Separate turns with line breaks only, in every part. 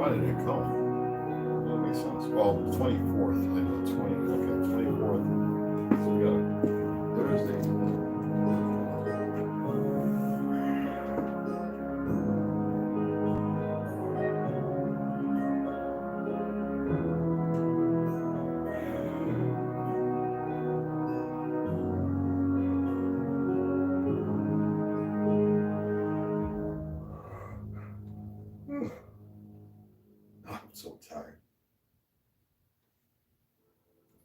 Why did it come? That makes sense. Well, 24th. I know 20. Okay, 24th. So we got Thursday. I'm so tired.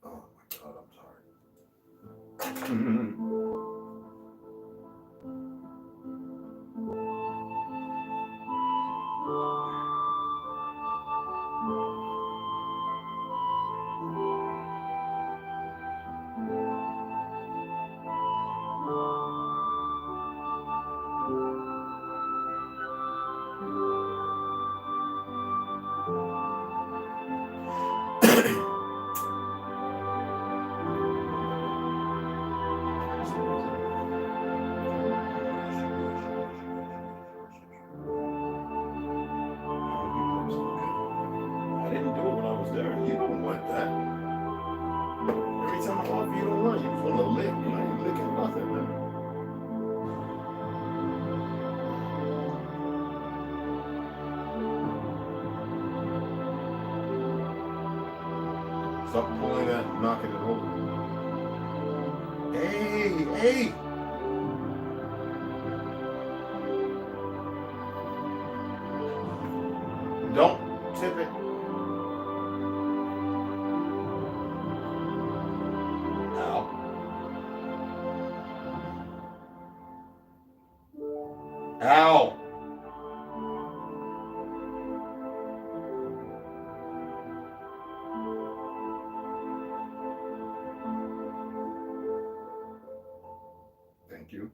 Oh my God, I'm tired. I didn't do it when I was there. You don't want that. Every time I offer you don't want, you just want to lick. You know, you ain't licking nothing, man. Stop pulling that and knocking it over. Hey! Don't tip it. Ow. Ow! Thank you.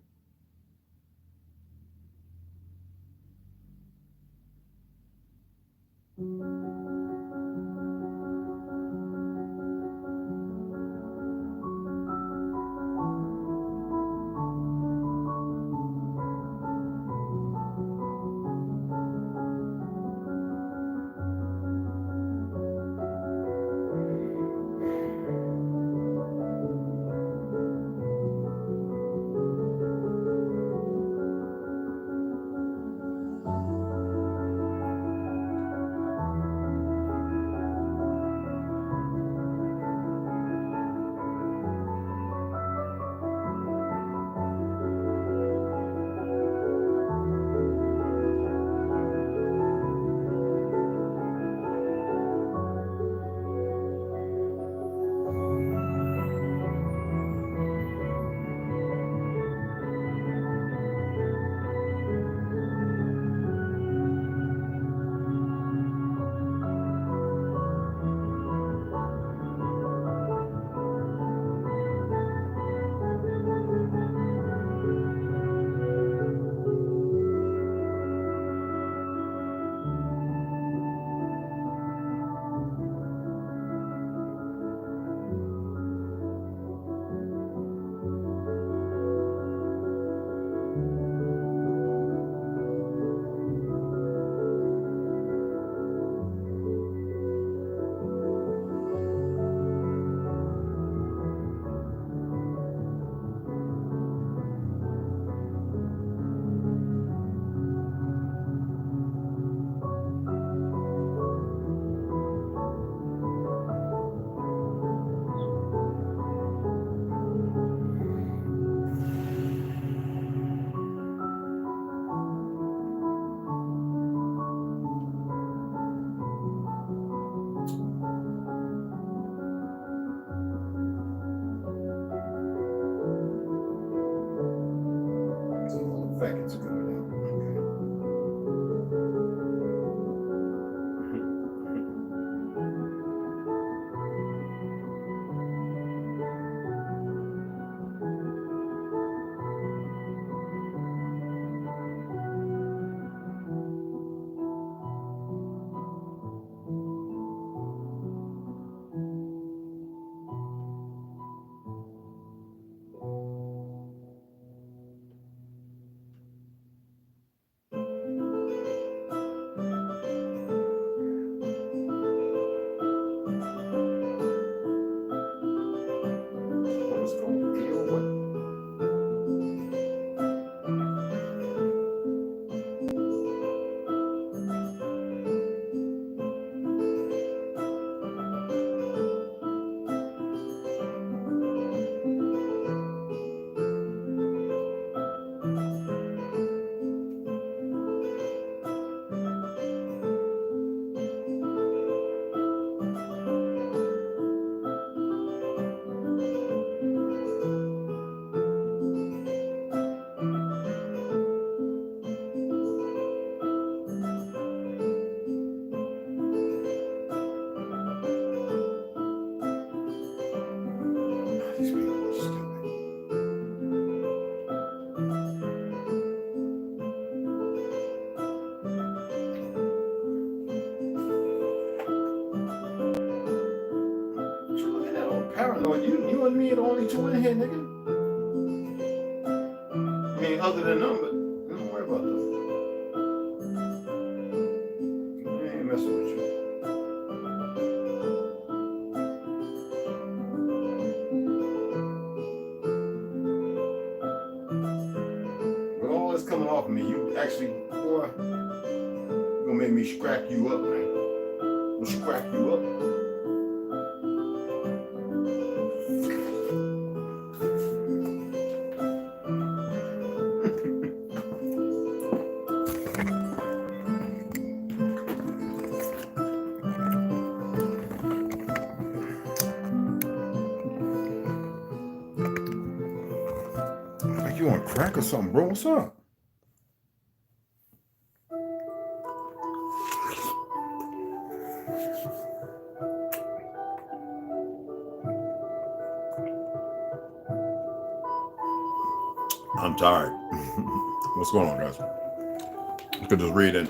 you and me are the only two in here, nigga. I mean, other than them, but don't worry about that. I ain't messing with you. With all this coming off of me, you actually, boy, you're gonna make me crack you up, man. I'm gonna crack you up. You on crack or something, bro? What's up? I'm tired. What's going on, guys? I could just read it.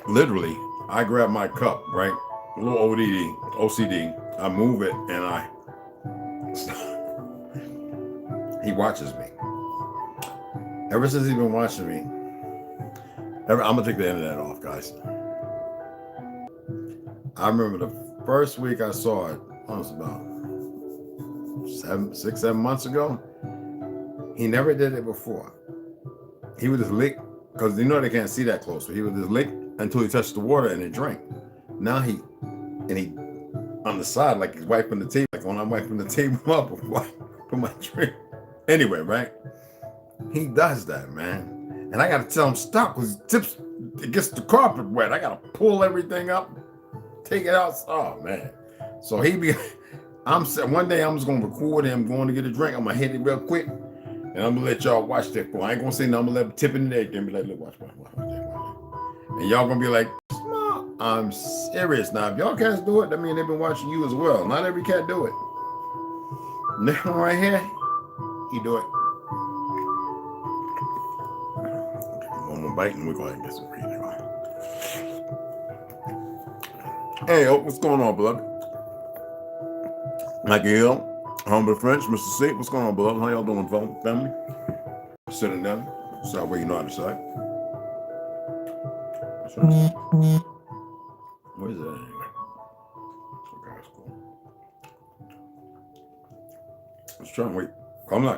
Literally, I grab my cup, right? A little OCD. I move it and he watches me. Ever since he's been watching me, I'm gonna take the internet off, guys. I remember the first week I saw it, it was about 6, 7 months ago. He never did it before. He would just lick, because you know they can't see that close, so he would just lick until he touched the water and then drink. Now he on the side, like he's wiping the table, like when I'm wiping the table up for my drink. Anyway, right? He does that, man. And I gotta tell him stop, because it gets the carpet wet. I gotta pull everything up, take it out. Oh man. So one day I'm just gonna record him going to get a drink. I'm gonna hit it real quick, and I'm gonna let y'all watch that. I ain't gonna say nothing. I'm gonna let him tip in the egg and be like, look, watch. And y'all gonna be like, I'm serious. Now, if y'all cats do it, that means they've been watching you as well. Not every cat do it. This one right here, he do it. One more bite and we're going to get some reading. Hey, what's going on, beloved? Mikey Hill, Humble French, Mr. C. What's going on, beloved? How y'all doing, family? Sitting down. So where you know how to say. What is that anyway? Okay, that's cool. I was trying to wait.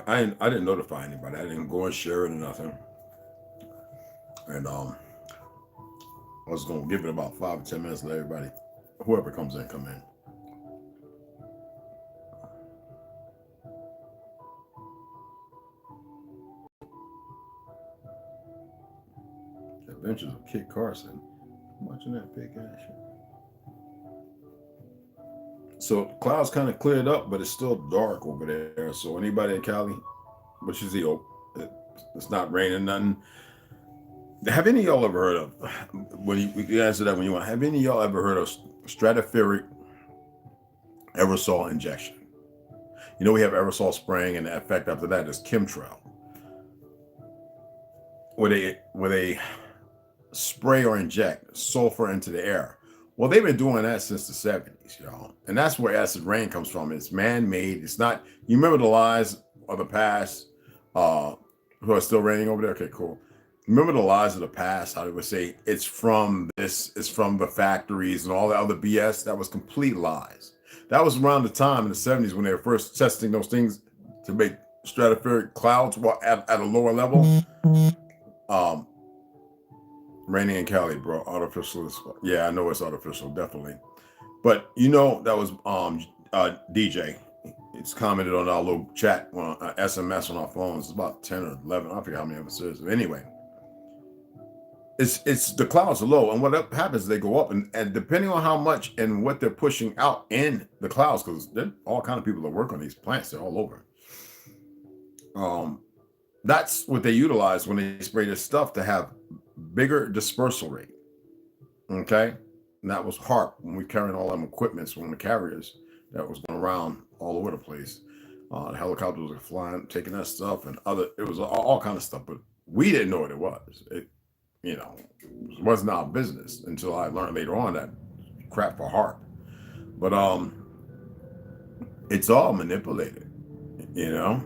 I didn't notify anybody. I didn't go and share it or nothing. And I was gonna give it about 5 or 10 minutes. Let everybody, whoever comes in, come in. Adventures of Kit Carson. I'm watching that big ass shit. So clouds kind of cleared up, but it's still dark over there. So anybody in Cali, which is it's not raining nothing. Have any of y'all ever heard of, when you answer that when you want, have any of y'all ever heard of stratospheric aerosol injection? You know, we have aerosol spraying, and the effect after that is chemtrail, where they spray or inject sulfur into the air. Well, they've been doing that since the 70s, y'all. And that's where acid rain comes from. It's man-made. It's not, you remember the lies of the past, who are still raining over there? Okay, cool. Remember the lies of the past, how they would say it's from this, it's from the factories and all the other BS? That was complete lies. That was around the time in the 70s when they were first testing those things to make stratospheric clouds at a lower level. Raining in Cali, bro. Artificial. Yeah, I know it's artificial, definitely. But you know, that was DJ. It's commented on our little chat, SMS on our phones. It's about 10 or 11. I forget how many episodes. Anyway, it's the clouds are low, and what happens is they go up, and depending on how much and what they're pushing out in the clouds, because there are all kind of people that work on these plants. They're all over. That's what they utilize when they spray this stuff, to have bigger dispersal rate. Okay, and that was HARP when we carried all them equipments, one of the carriers that was going around all over the place. The helicopters were flying, taking that stuff, and it was all kind of stuff, but we didn't know what it was. you know, wasn't our business until I learned later on that crap for heart. But it's all manipulated, you know.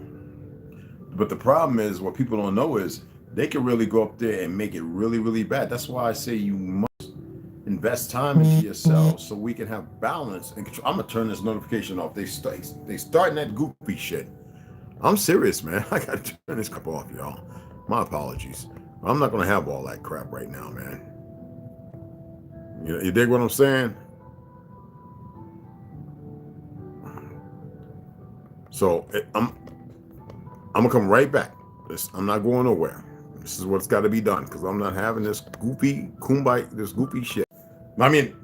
But the problem is, what people don't know is they can really go up there and make it really, really bad. That's why I say you must invest time into yourself so we can have balance and control. I'm gonna turn this notification off. They starting that goofy shit. I'm serious, man. I gotta turn this crap off, y'all. My apologies. I'm not gonna have all that crap right now, man. You dig what I'm saying? So I'm gonna come right back. I'm not going nowhere. This is what's got to be done because I'm not having this goofy kumbite, this goofy shit. I mean,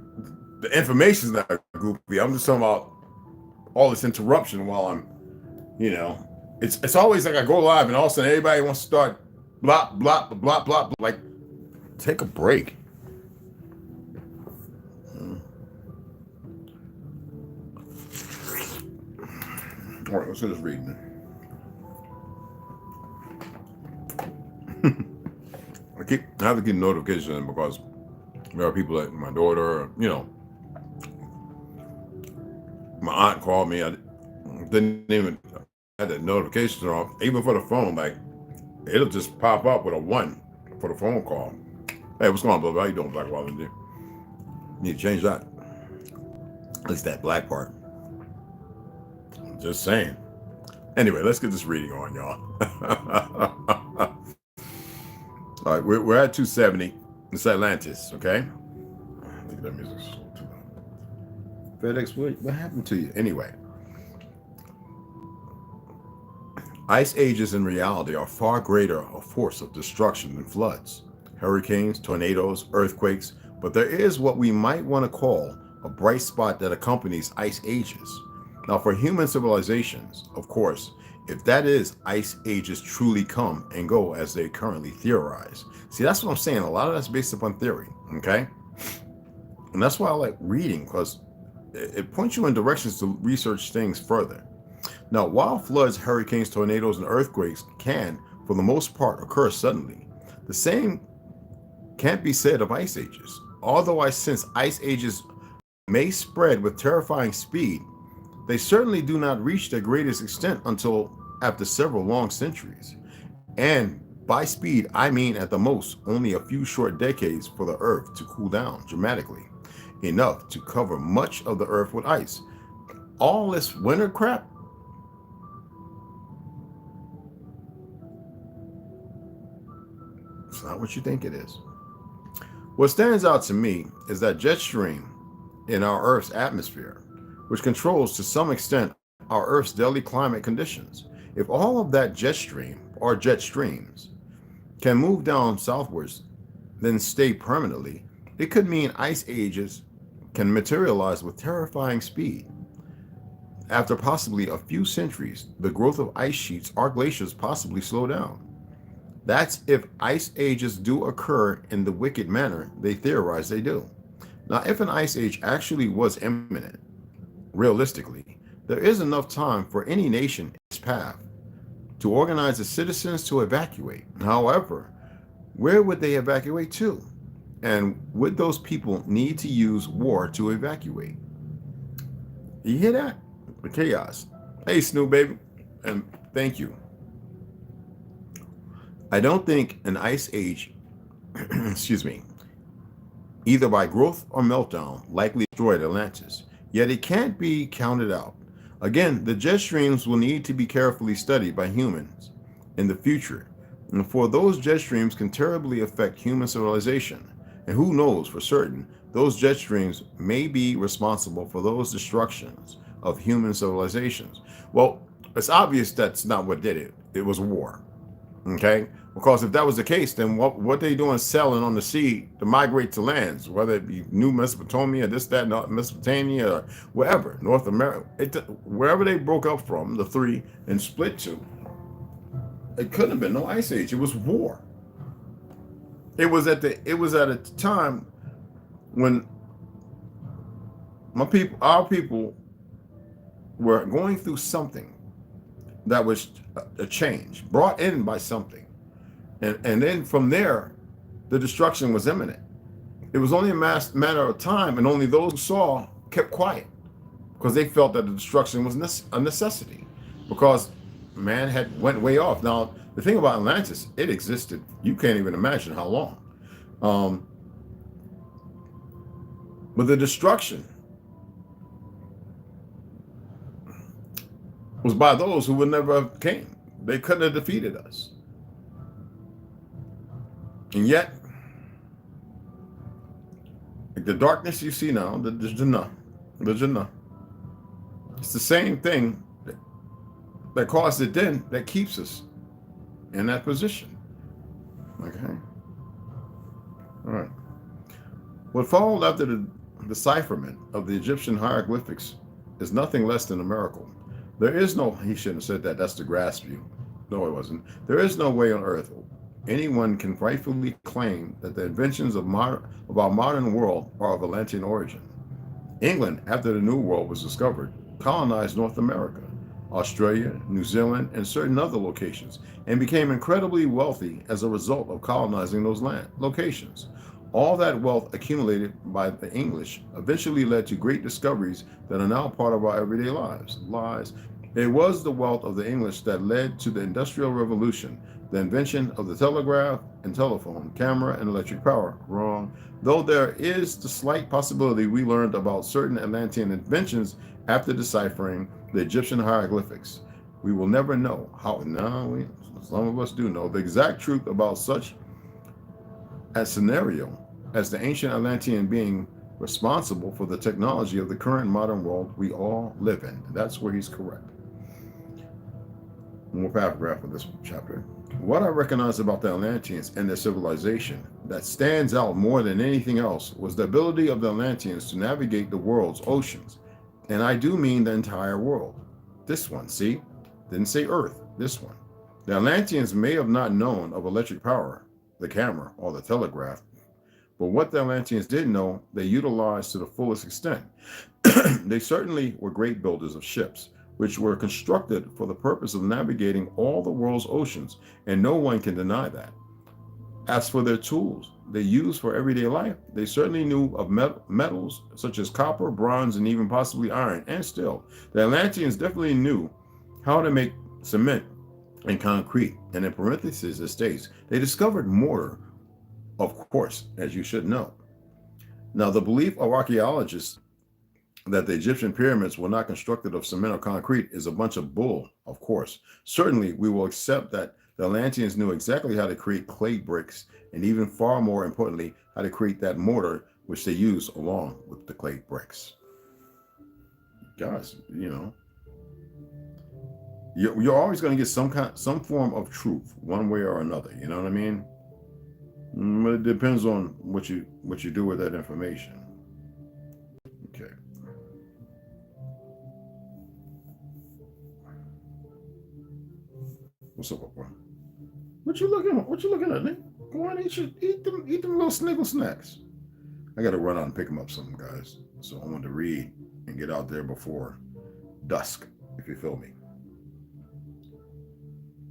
the information's not goofy. I'm just talking about all this interruption while I'm, you know, it's always like I go live and all of a sudden everybody wants to start blah blah blah blah blah. Like, take a break. All right, let's do this reading. I have to get notifications because there are people like my daughter, you know, my aunt called me. I didn't even have the notifications off. Even for the phone, like it'll just pop up with a 1 for the phone call. Hey, what's going on, brother? How you doing, Black Wallet? Need to change that. At least that black part. Just saying. Anyway, let's get this reading on, y'all. All right, we're at 270. It's Atlantis, okay? I think that music's slow too loud. FedEx, what happened to you? Anyway. Ice ages in reality are far greater a force of destruction than floods, hurricanes, tornadoes, earthquakes, but there is what we might want to call a bright spot that accompanies ice ages. Now, for human civilizations, of course, if that is, ice ages truly come and go as they currently theorize. See, that's what I'm saying. A lot of that's based upon theory, okay? And that's why I like reading, because it points you in directions to research things further. Now, while floods, hurricanes, tornadoes, and earthquakes can, for the most part, occur suddenly, the same can't be said of ice ages. Although I sense ice ages may spread with terrifying speed, they certainly do not reach their greatest extent until after several long centuries. And by speed, I mean at the most only a few short decades for the Earth to cool down dramatically, enough to cover much of the Earth with ice. All this winter crap? It's not what you think it is. What stands out to me is that jet stream in our Earth's atmosphere, which controls to some extent our Earth's daily climate conditions. If all of that jet stream or jet streams can move down southwards, then stay permanently, it could mean ice ages can materialize with terrifying speed. After possibly a few centuries, the growth of ice sheets or glaciers possibly slow down. That's if ice ages do occur in the wicked manner they theorize they do. Now, if an ice age actually was imminent, realistically, there is enough time for any nation in its path to organize the citizens to evacuate. However, where would they evacuate to? And would those people need to use war to evacuate? You hear that? The chaos. Hey, Snoop, baby. And thank you. I don't think an ice age, excuse me, either by growth or meltdown, likely destroyed Atlantis. Yet it can't be counted out. Again, the jet streams will need to be carefully studied by humans in the future, and for those jet streams can terribly affect human civilization. And who knows for certain, those jet streams may be responsible for those destructions of human civilizations. Well, it's obvious that's not what did it. It was war. Okay? Because if that was the case, then what they doing selling on the sea to migrate to lands, whether it be New Mesopotamia, this, that, North Mesopotamia, or wherever, North America, wherever they broke up from, the three, and split to, it couldn't have been no ice age. It was war. It was at a time when our people were going through something that was a change brought in by something. And then from there, the destruction was imminent. It was only a matter of time, and only those who saw kept quiet because they felt that the destruction was a necessity because man had went way off. Now, the thing about Atlantis, it existed. You can't even imagine how long. But the destruction was by those who would never have came. They couldn't have defeated us. And yet, the darkness you see now, the Jannah, it's the same thing that caused it then that keeps us in that position. Okay? All right. What followed after the decipherment of the Egyptian hieroglyphics is nothing less than a miracle. There is no, he shouldn't have said that, that's the grass view. No, it wasn't. There is no way on earth anyone can rightfully claim that the inventions of our modern world are of Atlantean origin. England, after the New World was discovered, colonized North America, Australia, New Zealand, and certain other locations, and became incredibly wealthy as a result of colonizing those locations. All that wealth accumulated by the English eventually led to great discoveries that are now part of our everyday lives. It was the wealth of the English that led to the Industrial Revolution, the invention of the telegraph and telephone, camera, and electric power. Wrong. Though there is the slight possibility we learned about certain Atlantean inventions after deciphering the Egyptian hieroglyphics. We will never know how, some of us do know, the exact truth about such a scenario as the ancient Atlantean being responsible for the technology of the current modern world we all live in. That's where he's correct. One more paragraph of this chapter. What I recognize about the Atlanteans and their civilization that stands out more than anything else was the ability of the Atlanteans to navigate the world's oceans. And I do mean the entire world. This one, see? Didn't say Earth, this one. The Atlanteans may have not known of electric power, the camera, or the telegraph, but what the Atlanteans did know, they utilized to the fullest extent. They certainly were great builders of ships, which were constructed for the purpose of navigating all the world's oceans, and no one can deny that. As for their tools they used for everyday life, they certainly knew of metals such as copper, bronze, and even possibly iron and steel. The Atlanteans definitely knew how to make cement and concrete, and in parentheses it states, they discovered mortar, of course, as you should know. Now, the belief of archaeologists that the Egyptian pyramids were not constructed of cement or concrete is a bunch of bull, of course. Certainly, we will accept that the Atlanteans knew exactly how to create clay bricks, and even far more importantly, how to create that mortar which they used along with the clay bricks. Guys, you're always going to get some form of truth, one way or another. You know what I mean? But it depends on what you do with that information. Okay. What's up, bro? What you looking at, Nick? Go on, eat them little sniggle snacks. I got to run out and pick them up, some guys. So I want to read and get out there before dusk, if you feel me.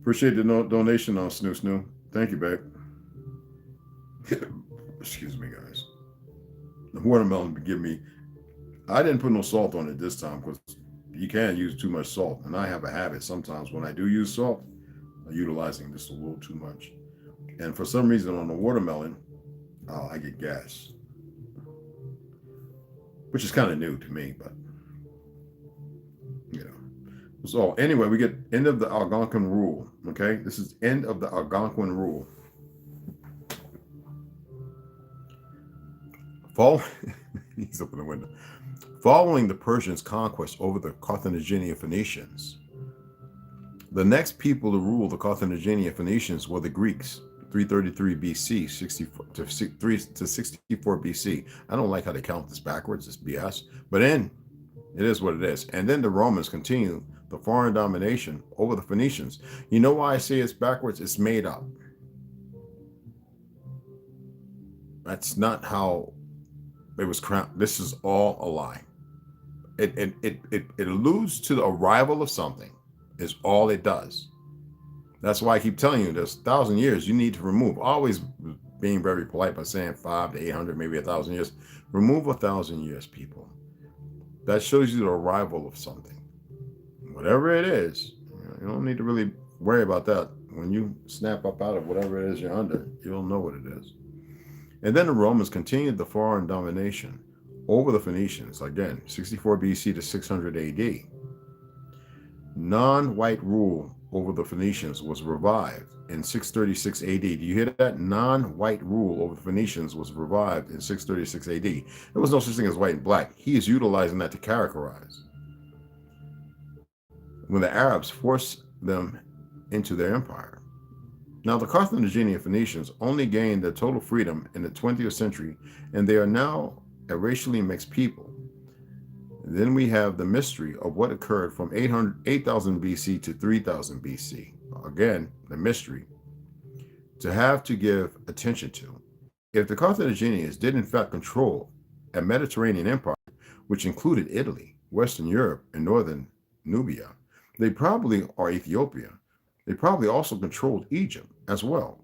Appreciate the donation on Snoo. Thank you, babe. Excuse me, guys. The watermelon give me. I didn't put no salt on it this time because you can use too much salt, and I have a habit sometimes when I do use salt, I'm utilizing just a little too much. And for some reason on the watermelon, I get gas, which is kind of new to me, but So anyway, we get end of the Algonquin rule. Okay, this is end of the Algonquin rule. He's up in the window. Following the Persians' conquest over the Carthaginian Phoenicians, the next people to rule the Carthaginian Phoenicians were the Greeks, 333 BC, 64 to 64 BC. I don't like how they count this backwards. It's BS. But then it is what it is. And then the Romans continued the foreign domination over the Phoenicians. You know why I say it's backwards? It's made up. That's not how it was crowned. This is all a lie. It alludes to the arrival of something, is all it does. That's why I keep telling you this 1,000 years you need to remove. Always being very polite by saying 500 to 800, maybe 1,000 years. Remove 1,000 years, people. That shows you the arrival of something. Whatever it is, you don't need to really worry about that. When you snap up out of whatever it is you're under, you'll know what it is. And then the Romans continued the foreign domination over the Phoenicians, again, 64 BC to 600 AD. Non-white rule over the Phoenicians was revived in 636 AD. Do you hear that? Non-white rule over the Phoenicians was revived in 636 AD. There was no such thing as white and black. He is utilizing that to characterize when the Arabs forced them into their empire. Now, the Carthaginian Phoenicians only gained their total freedom in the 20th century, and they are now a racially mixed people. And then we have the mystery of what occurred from 8,000 BC to 3,000 BC. Again, the mystery to have to give attention to. If the Carthaginians did in fact control a Mediterranean empire, which included Italy, Western Europe, and northern Nubia, they probably are Ethiopia. They probably also controlled Egypt as well.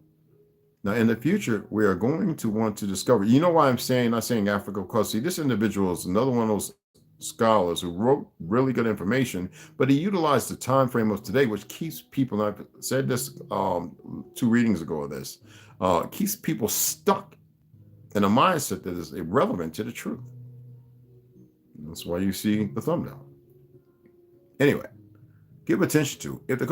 Now, in the future, we are going to want to discover. You know why I'm not saying Africa, because see, this individual is another one of those scholars who wrote really good information, but he utilized the time frame of today, which keeps people, and I said this 2 readings ago of this, keeps people stuck in a mindset that is irrelevant to the truth. That's why you see the thumbnail. Anyway, give attention to, if the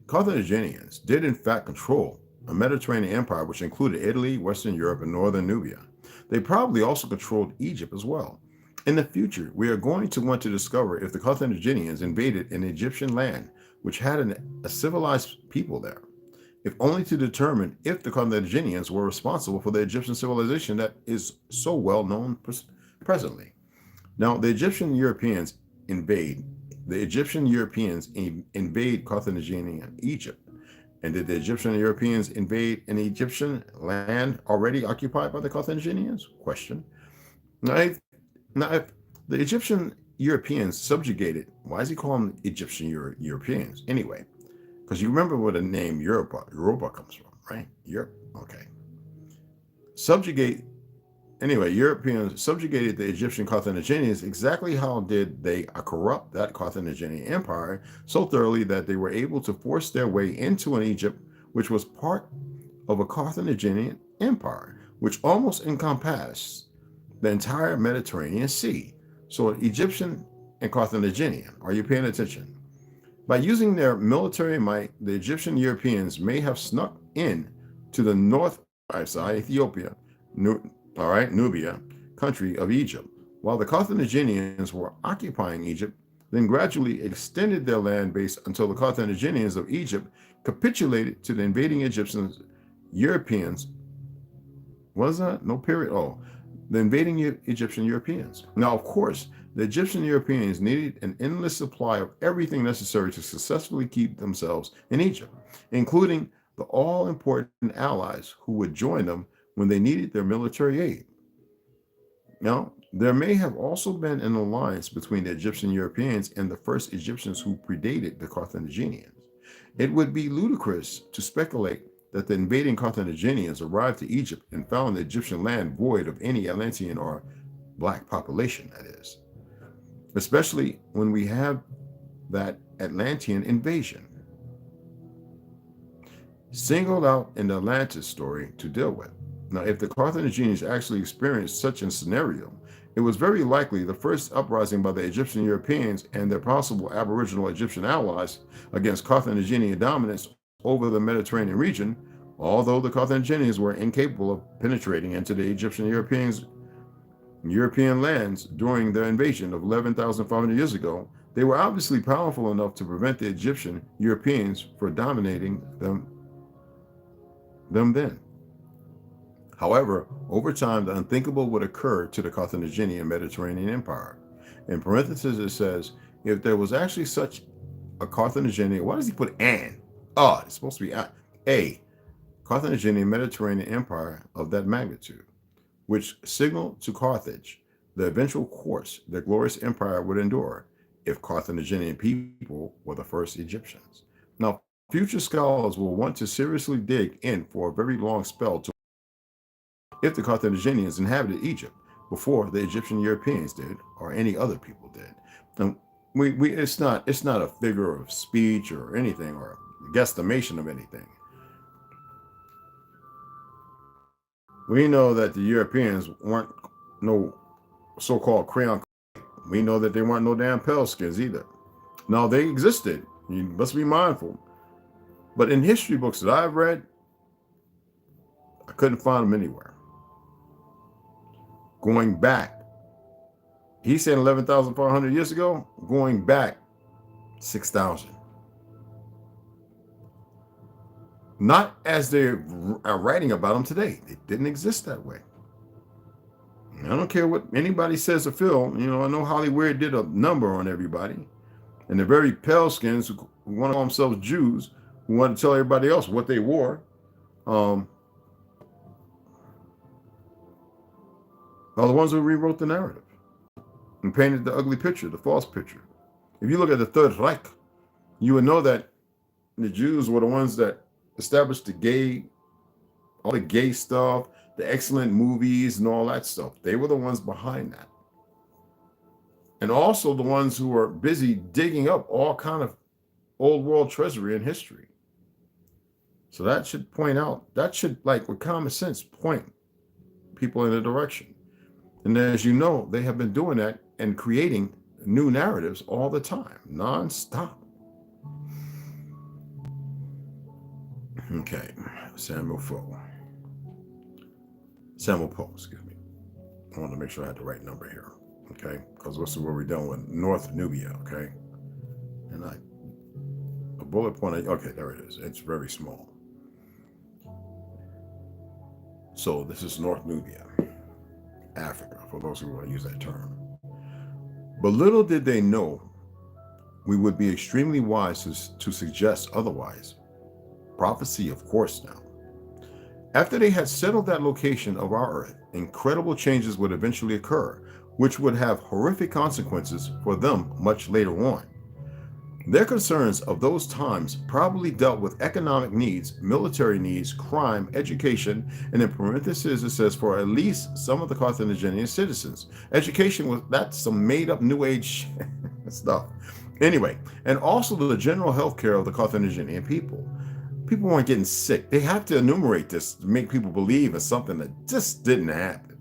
Carthaginians did in fact control a Mediterranean empire, which included Italy, Western Europe, and northern Nubia, they probably also controlled Egypt as well. In the future, we are going to want to discover if the Carthaginians invaded an Egyptian land, which had a civilized people there, if only to determine if the Carthaginians were responsible for the Egyptian civilization that is so well known presently. Now, the Egyptian Europeans invade Carthaginian Egypt. And did the Egyptian Europeans invade an Egyptian land already occupied by the Carthaginians? Question. Now, if the Egyptian Europeans subjugated, why is he calling them Egyptian Europeans anyway? Because you remember where the name Europa comes from, right? Europe. Okay. Europeans subjugated the Egyptian Carthaginians. Exactly how did they corrupt that Carthaginian empire so thoroughly that they were able to force their way into an Egypt, which was part of a Carthaginian empire, which almost encompassed the entire Mediterranean Sea? So Egyptian and Carthaginian, are you paying attention? By using their military might, the Egyptian Europeans may have snuck in to the north side, Ethiopia, Nubia, country of Egypt, while the Carthaginians were occupying Egypt, then gradually extended their land base until the Carthaginians of Egypt capitulated to the invading Europeans. What is that? No period. Oh, the invading Egyptian Europeans. Now, of course, the Egyptian Europeans needed an endless supply of everything necessary to successfully keep themselves in Egypt, including the all-important allies who would join them when they needed their military aid. Now, there may have also been an alliance between the Egyptian Europeans and the first Egyptians who predated the Carthaginians. It would be ludicrous to speculate that the invading Carthaginians arrived to Egypt and found the Egyptian land void of any Atlantean or black population, that is, especially when we have that Atlantean invasion singled out in the Atlantis story to deal with. Now, if the Carthaginians actually experienced such a scenario, it was very likely the first uprising by the Egyptian Europeans and their possible aboriginal Egyptian allies against Carthaginian dominance over the Mediterranean region. Although the Carthaginians were incapable of penetrating into the Egyptian European lands during their invasion of 11,500 years ago, they were obviously powerful enough to prevent the Egyptian Europeans from dominating them then. However, over time, the unthinkable would occur to the Carthaginian Mediterranean Empire. In parentheses, it says, if there was actually such a Carthaginian, why does he put an? Oh, it's supposed to be a Carthaginian Mediterranean Empire of that magnitude, which signaled to Carthage the eventual course their glorious empire would endure if Carthaginian people were the first Egyptians. Now, future scholars will want to seriously dig in for a very long spell to if the Carthaginians inhabited Egypt before the Egyptian Europeans did, or any other people did. And it's not a figure of speech or anything, or a guesstimation of anything. We know that the Europeans weren't no so-called crayon. We know that they weren't no damn pale skins either. Now, they existed. You must be mindful. But in history books that I've read, I couldn't find them anywhere. Going back, he said 11,500 years ago, going back 6,000. Not as they are writing about them today. They didn't exist that way. I don't care what anybody says or feel. You know, I know Hollywood did a number on everybody. And the very pale skins who want to call themselves Jews, who want to tell everybody else what they wore, are the ones who rewrote the narrative and painted the ugly picture, the false picture. If you look at the Third Reich, you would know that the Jews were the ones that established all the gay stuff, the excellent movies and all that stuff. They were the ones behind that. And also the ones who were busy digging up all kind of old world treasury in history. So that should point out, that should, like with common sense, point people in a direction. And as you know, they have been doing that and creating new narratives all the time, non-stop. Okay, Samuel Poe, excuse me. I want to make sure I had the right number here, okay? Because this is where we're done with North Nubia, okay? And a bullet point, okay, there it is. It's very small. So this is North Nubia, Africa, for those who want to use that term. But little did they know we would be extremely wise to suggest otherwise. Prophecy, of course, now. After they had settled that location of our earth, incredible changes would eventually occur, which would have horrific consequences for them much later on. Their concerns of those times probably dealt with economic needs, military needs, crime, education, and in parentheses it says for at least some of the Carthaginian citizens. Education that's some made-up New Age stuff. Anyway, and also the general health care of the Carthaginian people. People weren't getting sick. They have to enumerate this to make people believe in something that just didn't happen.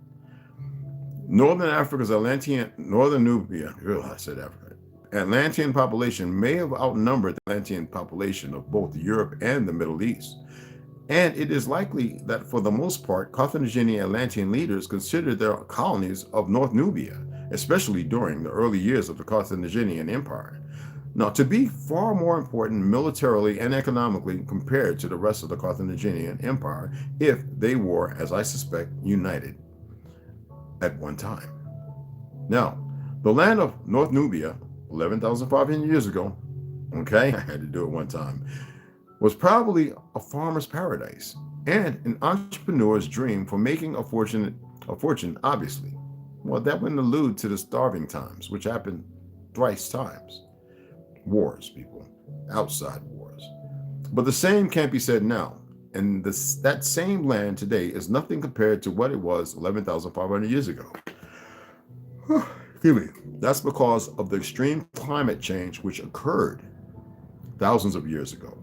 Northern Africa's Northern Nubia, I said Africa, Atlantean population may have outnumbered the Atlantean population of both Europe and the Middle East. And it is likely that for the most part, Carthaginian Atlantean leaders considered their colonies of North Nubia, especially during the early years of the Carthaginian Empire. Now, to be far more important militarily and economically compared to the rest of the Carthaginian Empire if they were, as I suspect, united at one time. Now, the land of North Nubia, 11,500 years ago, okay, I had to do it one time, was probably a farmer's paradise and an entrepreneur's dream for making a fortune, obviously. Well, that wouldn't allude to the starving times, which happened thrice times. Wars, people, outside wars. But the same can't be said now. And that same land today is nothing compared to what it was 11,500 years ago. Excuse me. That's because of the extreme climate change which occurred thousands of years ago.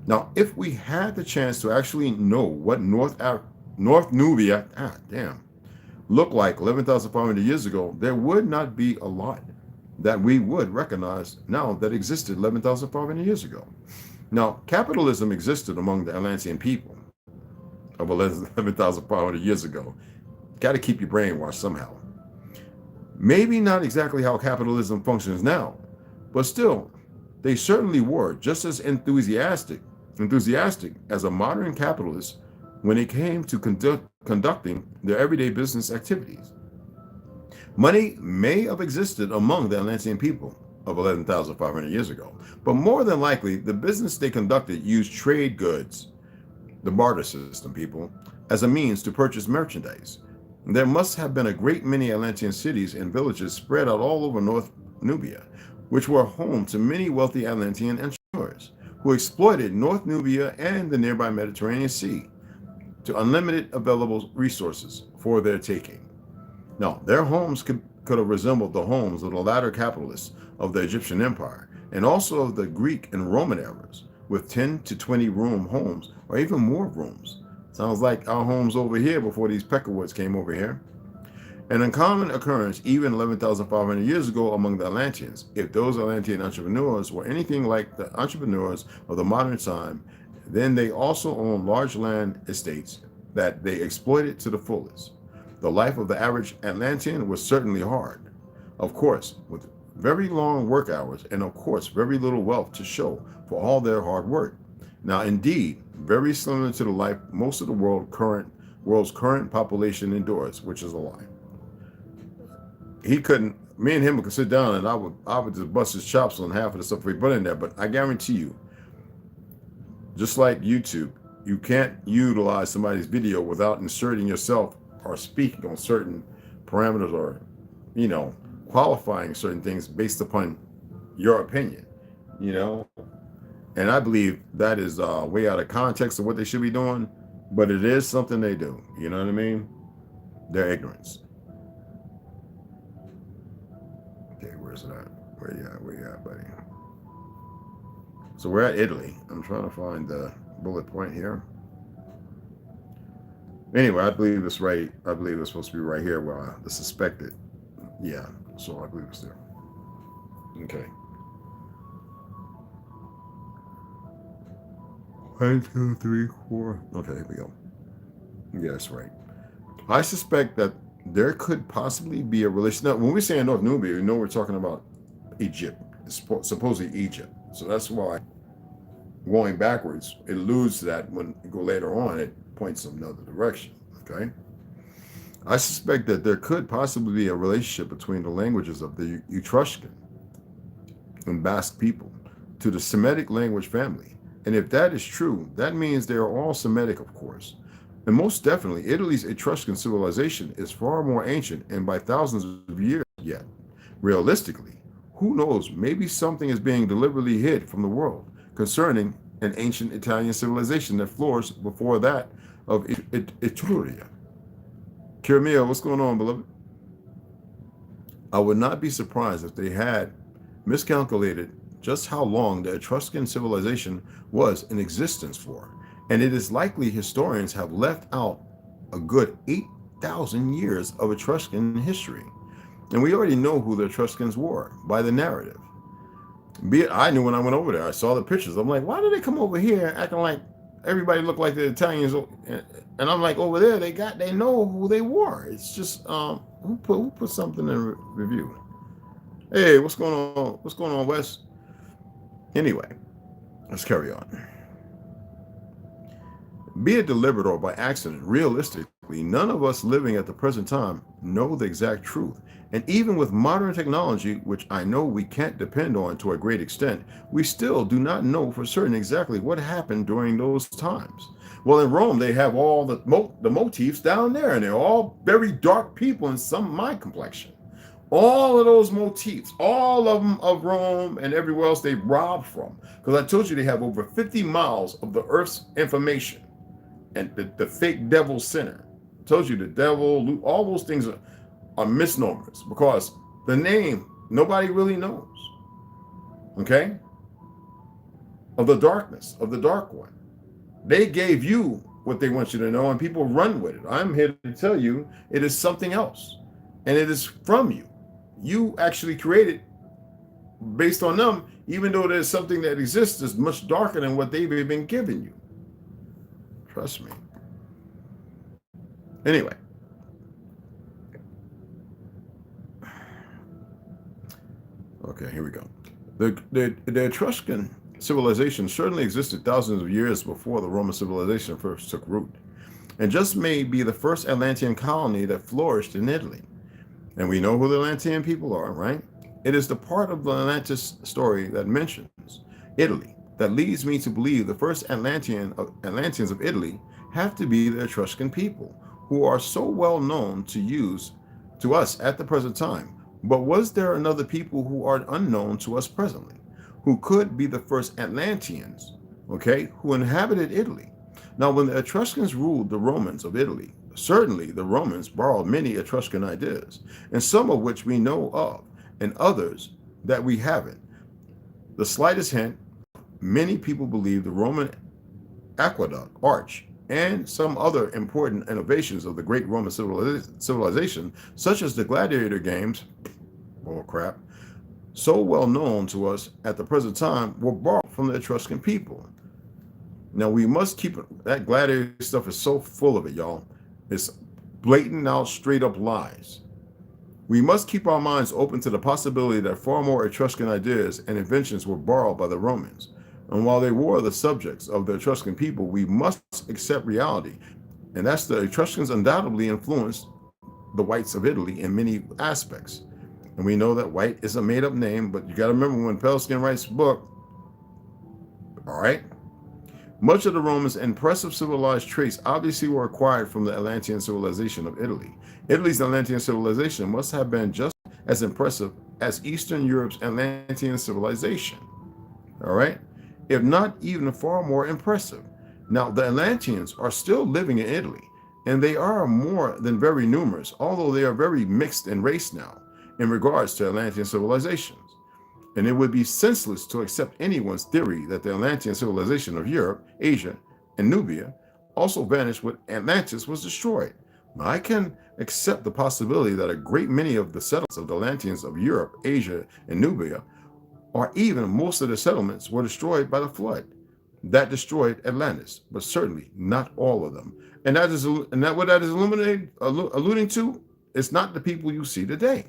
Now, if we had the chance to actually know what North Nubia, looked like 11,500 years ago, there would not be a lot that we would recognize now that existed 11,500 years ago. Now, capitalism existed among the Atlantean people of 11,500 years ago. Got to keep your brainwashed somehow. Maybe not exactly how capitalism functions now, but still, they certainly were just as enthusiastic as a modern capitalist when it came to conducting their everyday business activities. Money may have existed among the Atlantean people of 11,500 years ago, but more than likely, the business they conducted used trade goods, the barter system, people, as a means to purchase merchandise. There must have been a great many Atlantean cities and villages spread out all over North Nubia, which were home to many wealthy Atlantean entrepreneurs who exploited North Nubia and the nearby Mediterranean Sea. to unlimited available resources for their taking. Now, their homes could have resembled the homes of the latter capitalists of the Egyptian Empire and also of the Greek and Roman eras, with 10 to 20 room homes or even more rooms. Sounds like our homes over here before these peckerwoods came over here. An uncommon occurrence even 11,500 years ago among the Atlanteans. If those Atlantean entrepreneurs were anything like the entrepreneurs of the modern time, then they also owned large land estates that they exploited to the fullest. The life of the average Atlantean was certainly hard, of course, with very long work hours and of course very little wealth to show for all their hard work. Now indeed, very similar to the life most of the world's current population endures, which is a lie. Me and him could sit down and I would just bust his chops on half of the stuff we put in there, but I guarantee you, just like YouTube, you can't utilize somebody's video without inserting yourself or speaking on certain parameters or, qualifying certain things based upon your opinion, And I believe that is way out of context of what they should be doing, but it is something they do. You know what I mean? Their ignorance. Okay, where's it at? Where you at, buddy? So we're at Italy. I'm trying to find the bullet point here. Anyway, I believe it's right. I believe it's supposed to be right here where the suspected. Yeah, so I believe it's there. Okay. 1, 2, 3, 4. Okay, here we go. Yeah, that's right. I suspect that there could possibly be a relation. Now, when we say North Nubia, we know we're talking about Egypt, supposedly Egypt. So that's why going backwards, it alludes to that. When you go later on, it points in another direction. Okay. I suspect that there could possibly be a relationship between the languages of the Etruscan and Basque people to the Semitic language family. And if that is true, that means they are all Semitic, of course. And most definitely, Italy's Etruscan civilization is far more ancient and by thousands of years yet. Realistically, who knows, maybe something is being deliberately hid from the world concerning an ancient Italian civilization that flourished before that of Etruria. Kiramia, what's going on, beloved? I would not be surprised if they had miscalculated just how long the Etruscan civilization was in existence for, and it is likely historians have left out a good 8,000 years of Etruscan history. And we already know who the Etruscans were by the narrative. Be it, I knew when I went over there, I saw the pictures. I'm like, why do they come over here acting like everybody looked like the Italians? And I'm like, over there, they know who they were. It's just, who put something in review? Hey, what's going on? What's going on, Wes? Anyway, let's carry on. Be it deliberate or by accident, realistically, none of us living at the present time know the exact truth. And even with modern technology, which I know we can't depend on to a great extent, we still do not know for certain exactly what happened during those times. Well, in Rome, they have all the motifs down there, and they're all very dark people in my complexion. All of those motifs, all of them of Rome and everywhere else they robbed from. Because I told you they have over 50 miles of the Earth's information. And the fake devil center. I told you the devil, all those things are misnomers because the name, nobody really knows. Okay? Of the darkness, of the dark one. They gave you what they want you to know and people run with it. I'm here to tell you it is something else. And it is from you. You actually created based on them, even though there's something that exists that's much darker than what they've been giving you. Trust me. Anyway. Okay, here we go. The Etruscan civilization certainly existed thousands of years before the Roman civilization first took root, and just may be the first Atlantean colony that flourished in Italy. And we know who the Atlantean people are, right? It is the part of the Atlantis story that mentions Italy that leads me to believe the first Atlanteans of Italy have to be the Etruscan people, who are so well known to us at the present time. But was there another people who are unknown to us presently, who could be the first Atlanteans, okay, who inhabited Italy? Now, when the Etruscans ruled the Romans of Italy, certainly the Romans borrowed many Etruscan ideas, and some of which we know of, and others that we haven't. The slightest hint, many people believe the Roman aqueduct, arch, and some other important innovations of the great Roman civilization, such as the gladiator games, oh crap, so well known to us at the present time, were borrowed from the Etruscan people. Now we must keep that gladiator stuff is so full of it, y'all. It's blatant out, straight up lies. We must keep our minds open to the possibility that far more Etruscan ideas and inventions were borrowed by the Romans. And while they were the subjects of the Etruscan people, we must accept reality. And that's the Etruscans undoubtedly influenced the whites of Italy in many aspects. And we know that white is a made-up name, but you got to remember when Pelskin writes a book, all right? Much of the Romans' impressive civilized traits obviously were acquired from the Atlantean civilization of Italy. Italy's Atlantean civilization must have been just as impressive as Eastern Europe's Atlantean civilization, all right? If not even far more impressive. Now, the Atlanteans are still living in Italy, and they are more than very numerous, although they are very mixed in race now in regards to Atlantean civilizations. And it would be senseless to accept anyone's theory that the Atlantean civilization of Europe, Asia, and Nubia also vanished when Atlantis was destroyed. Now, I can accept the possibility that a great many of the settlements of the Atlanteans of Europe, Asia, and Nubia, or even most of the settlements, were destroyed by the flood that destroyed Atlantis, but certainly not all of them. And that is, what that is alluding to, it's not the people you see today.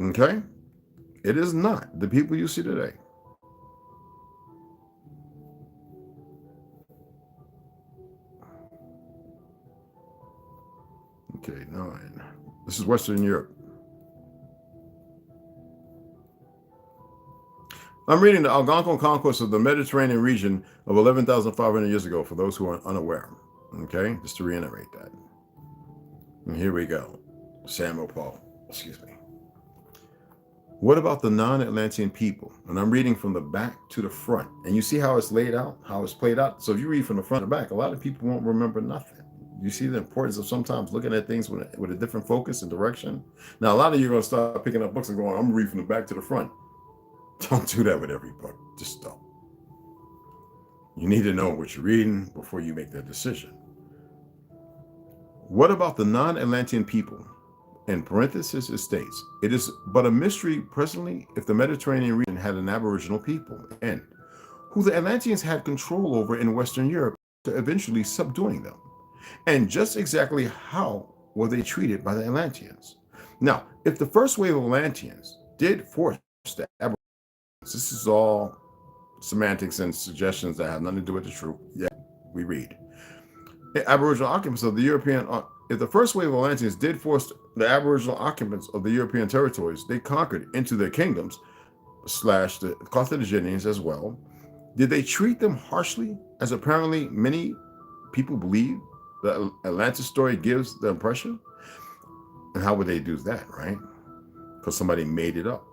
Okay? It is not the people you see today. Okay, 9. This is Western Europe. I'm reading the Algonquin conquest of the Mediterranean region of 11,500 years ago, for those who are unaware. Okay, just to reiterate that. And here we go. Samuel Paul, excuse me. What about the non-Atlantean people? And I'm reading from the back to the front. And you see how it's laid out, how it's played out? So if you read from the front to the back, a lot of people won't remember nothing. You see the importance of sometimes looking at things with a different focus and direction. Now, a lot of you are going to start picking up books and going, I'm going to read from the back to the front. Don't do that with every book. Just don't. You need to know what you're reading before you make that decision. What about the non-Atlantean people? In parentheses, it states, it is but a mystery presently if the Mediterranean region had an aboriginal people, and who the Atlanteans had control over in Western Europe to eventually subduing them. And just exactly how were they treated by the Atlanteans? Now, if the first wave of Atlanteans did force the aboriginals, this is all semantics and suggestions that have nothing to do with the truth. Yeah, we read. Aboriginal occupants of the European, if the first wave of Atlanteans did force the Aboriginal occupants of the European territories they conquered into their kingdoms, / the Carthaginians as well, did they treat them harshly, as apparently many people believe the Atlantis story gives the impression? And how would they do that, right? Because somebody made it up.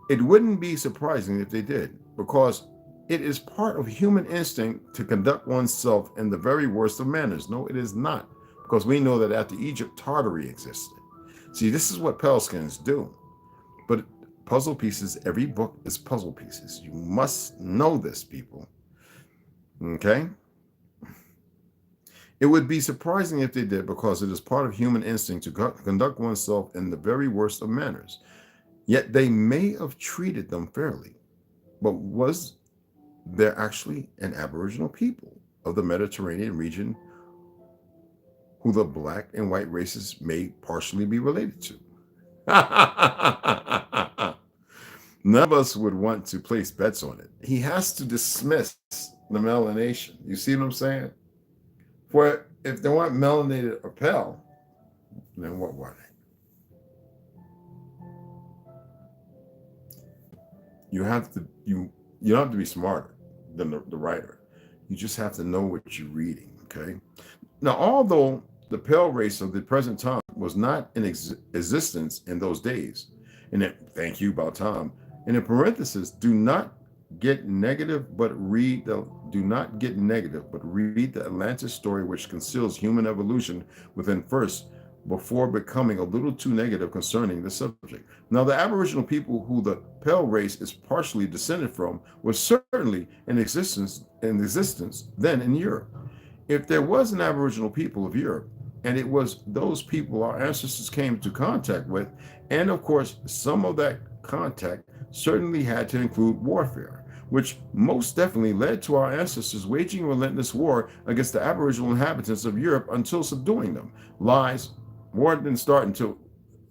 It wouldn't be surprising if they did, because it is part of human instinct to conduct oneself in the very worst of manners. No, it is not, because we know that after Egypt, Tartary existed. See, this is what Pelskins do. But puzzle pieces, every book is puzzle pieces. You must know this, people. Okay? It would be surprising if they did, because it is part of human instinct to conduct oneself in the very worst of manners. Yet they may have treated them fairly. But was there actually an Aboriginal people of the Mediterranean region who the black and white races may partially be related to? None of us would want to place bets on it. He has to dismiss the melanation. You see what I'm saying? For if they weren't melanated or pale, then what were they? You don't have to be smarter than the writer. You just have to know what you're reading, okay? Now, although the pale race of the present time was not in existence in those days, and thank you, about time, and in parentheses, do not get negative, but read the do not get negative, but read the Atlantis story, which conceals human evolution within first before becoming a little too negative concerning the subject. Now, the Aboriginal people who the Pale race is partially descended from was certainly in existence then in Europe. If there was an Aboriginal people of Europe, and it was those people our ancestors came into contact with, and of course, some of that contact certainly had to include warfare, which most definitely led to our ancestors waging a relentless war against the Aboriginal inhabitants of Europe until subduing them. Lies, war didn't start until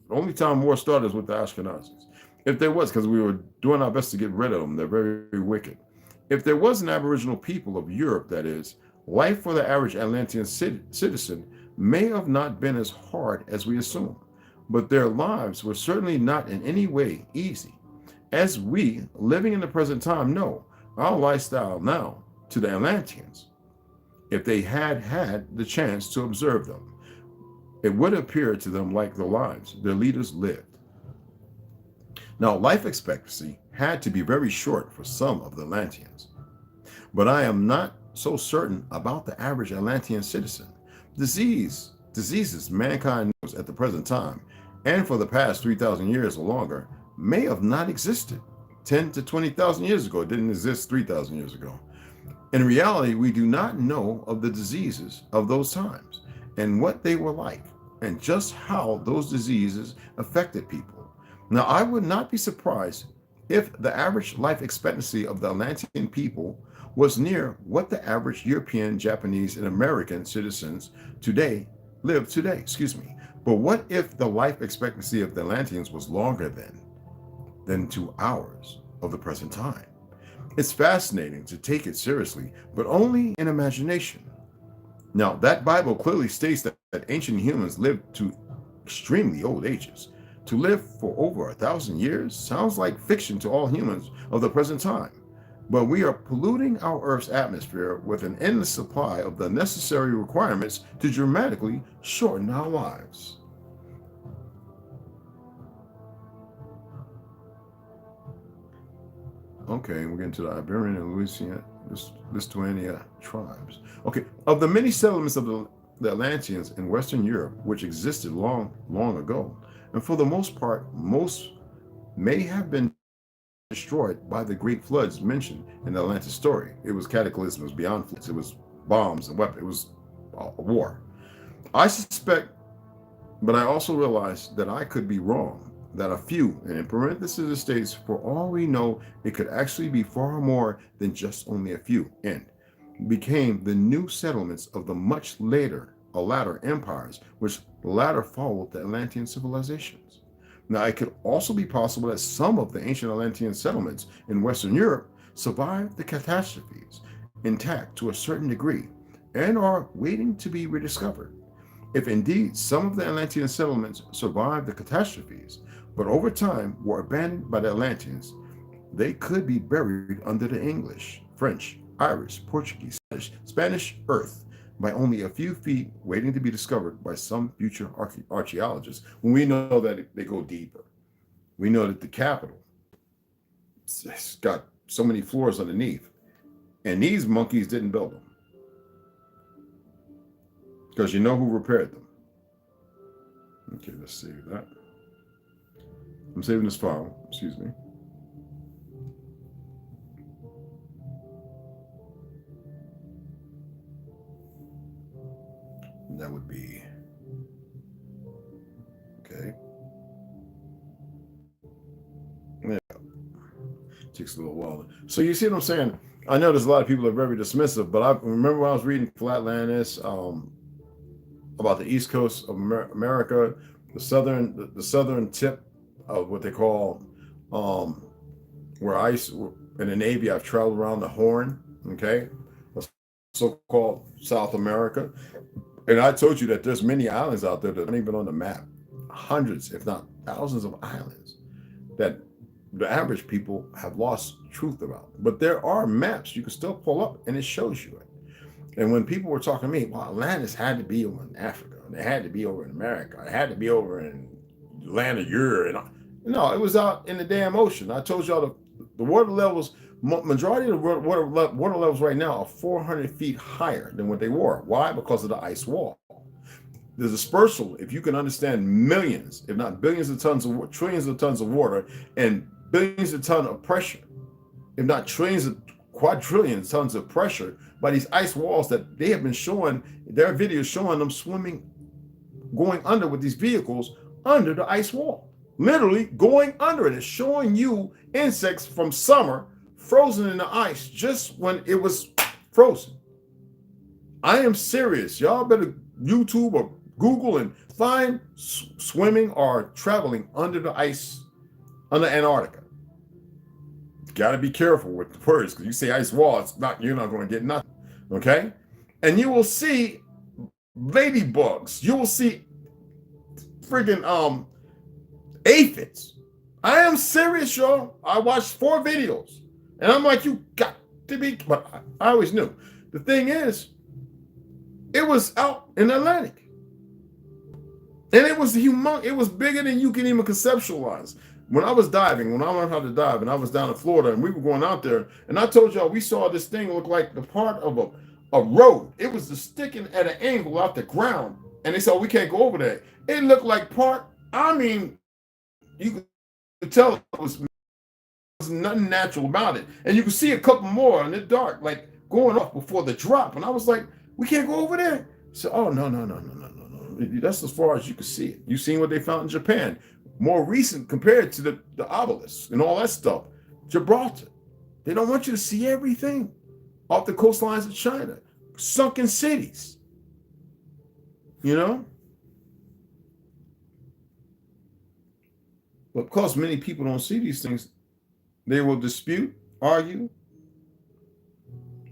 the only time war started was with the Ashkenazis. If there was, because we were doing our best to get rid of them, they're very, very wicked. If there was an Aboriginal people of Europe, that is, life for the average Atlantean citizen may have not been as hard as we assume, but their lives were certainly not in any way easy. As we, living in the present time, know, our lifestyle now to the Atlanteans, if they had had the chance to observe them, it would appear to them like the lives their leaders lived. Now, life expectancy had to be very short for some of the Atlanteans, but I am not so certain about the average Atlantean citizen. Diseases mankind knows at the present time, and for the past 3,000 years or longer, may have not existed 10 to 20,000 years ago. It didn't exist 3,000 years ago. In reality, we do not know of the diseases of those times and what they were like, and just how those diseases affected people. Now, I would not be surprised if the average life expectancy of the Atlantean people was near what the average European, Japanese, and American citizens live today. But what if the life expectancy of the Atlanteans was longer than to ours of the present time? It's fascinating to take it seriously, but only in imagination. Now, that Bible clearly states that ancient humans lived to extremely old ages. To live for over 1,000 years sounds like fiction to all humans of the present time. But we are polluting our Earth's atmosphere with an endless supply of the necessary requirements to dramatically shorten our lives. Okay, we're getting to the Iberian and Lithuania tribes. Okay, of the many settlements of the Atlanteans in Western Europe, which existed long, long ago, and for the most part, most may have been destroyed by the great floods mentioned in the Atlantis story. It was cataclysm, it was beyond floods, it was bombs and weapons, it was a war. I suspect, but I also realize that I could be wrong, that a few, and in parentheses it states, for all we know, it could actually be far more than just only a few, and became the new settlements of the much later empires, which latter followed the Atlantean civilizations. Now, it could also be possible that some of the ancient Atlantean settlements in Western Europe survived the catastrophes intact to a certain degree and are waiting to be rediscovered. If indeed some of the Atlantean settlements survived the catastrophes, but over time were abandoned by the Atlanteans, they could be buried under the English, French, Irish, Portuguese, Spanish earth by only a few feet, waiting to be discovered by some future archaeologists, when we know that they go deeper. We know that the Capitol has got so many floors underneath, and these monkeys didn't build them, because you know who repaired them. Okay, let's save that. I'm saving this file, excuse me. That would be, okay. Yeah, takes a little while. So you see what I'm saying? I know there's a lot of people that are very dismissive, but I remember when I was reading Flatlanders about the East Coast of America, the southern tip of what they call, where I used to, in the Navy, I've traveled around the Horn, okay, so-called South America. And I told you that there's many islands out there that aren't even on the map. Hundreds, if not thousands of islands that the average people have lost truth about. But there are maps you can still pull up and it shows you it. And when people were talking to me, well, Atlantis had to be over in Africa. They had to be over in America. It had to be over in the land of Europe. No, it was out in the damn ocean. I told y'all the water levels Majority of the water levels right now are 400 feet higher than what they were. Why? Because of the ice wall. The dispersal, if you can understand millions, if not billions of tons of trillions of tons of water and billions of tons of pressure, if not trillions of quadrillions tons of pressure by these ice walls that they have been showing, their videos showing them swimming, going under with these vehicles under the ice wall, literally going under it. It's showing you insects from summer frozen in the ice just when it was frozen. I am serious. Y'all better YouTube or Google and find swimming or traveling under the ice, under Antarctica. Got to be careful with the words, because you say ice wall, you're not going to get nothing. Okay? And you will see ladybugs. You will see friggin' aphids. I am serious, y'all. I watched 4 videos. And I'm like, you got to be, but I always knew. The thing is, it was out in the Atlantic. And it was humongous. It was bigger than you can even conceptualize. When I was diving, when I learned how to dive, and I was down in Florida, and we were going out there, and I told y'all we saw this thing look like the part of a road. It was just sticking at an angle out the ground, and they said, we can't go over there. It looked like you could tell it was nothing natural about it. And you could see a couple more in the dark, like going off before the drop. And I was like, we can't go over there. So, oh, no. That's as far as you can see it. You've seen what they found in Japan. More recent compared to the obelisks and all that stuff. Gibraltar. They don't want you to see everything off the coastlines of China. Sunken cities. You know? But because many people don't see these things, they will dispute, argue,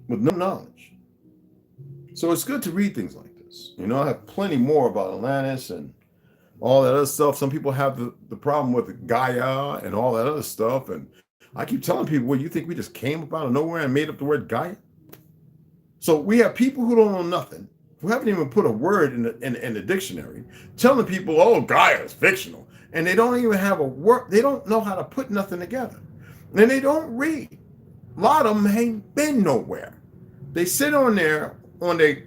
with no knowledge. So it's good to read things like this. You know, I have plenty more about Atlantis and all that other stuff. Some people have the problem with Gaia and all that other stuff. And I keep telling people, well, you think we just came up out of nowhere and made up the word Gaia? So we have people who don't know nothing, who haven't even put a word in the dictionary, telling people, oh, Gaia is fictional. And they don't even have a word. They don't know how to put nothing together. And they don't read. A lot of them ain't been nowhere. They sit on there on their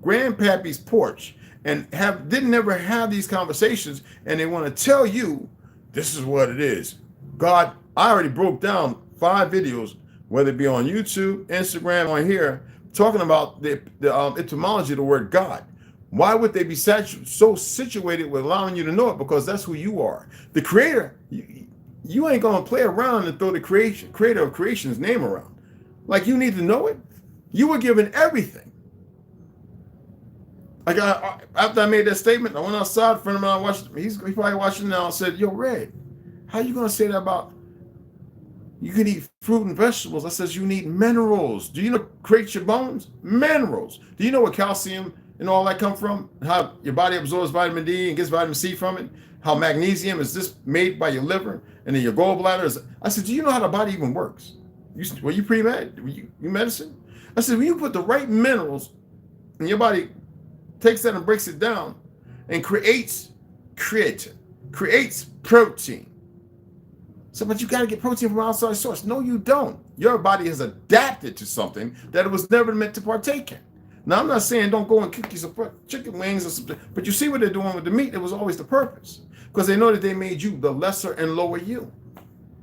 grandpappy's porch and didn't ever have these conversations, and they want to tell you this is what it is. God, I already broke down 5 videos, whether it be on YouTube, Instagram, or here, talking about the etymology of the word God. Why would they be so situated with allowing you to know it? Because that's who you are. The creator, you ain't going to play around and throw the creator of creation's name around. Like, you need to know it. You were given everything. Like, after I made that statement, I went outside. A friend of mine watched. He's probably watching now. And said, "Yo, Red, how you gonna say that about you can eat fruit and vegetables?" I says, "You need minerals. Do you know what creates your bones? Minerals. Do you know where calcium and all that come from? How your body absorbs vitamin D and gets vitamin C from it? How magnesium is this made by your liver and then your gallbladder is?" I said, "Do you know how the body even works? Were you pre-med? You medicine?" I said, "When you put the right minerals in your body, takes that and breaks it down and creates creatine, creates protein." So, but you got to get protein from outside source. No, you don't. Your body has adapted to something that it was never meant to partake in. Now, I'm not saying don't go and cook you some chicken wings or something, but you see what they're doing with the meat. It was always the purpose, because they know that they made you the lesser and lower you.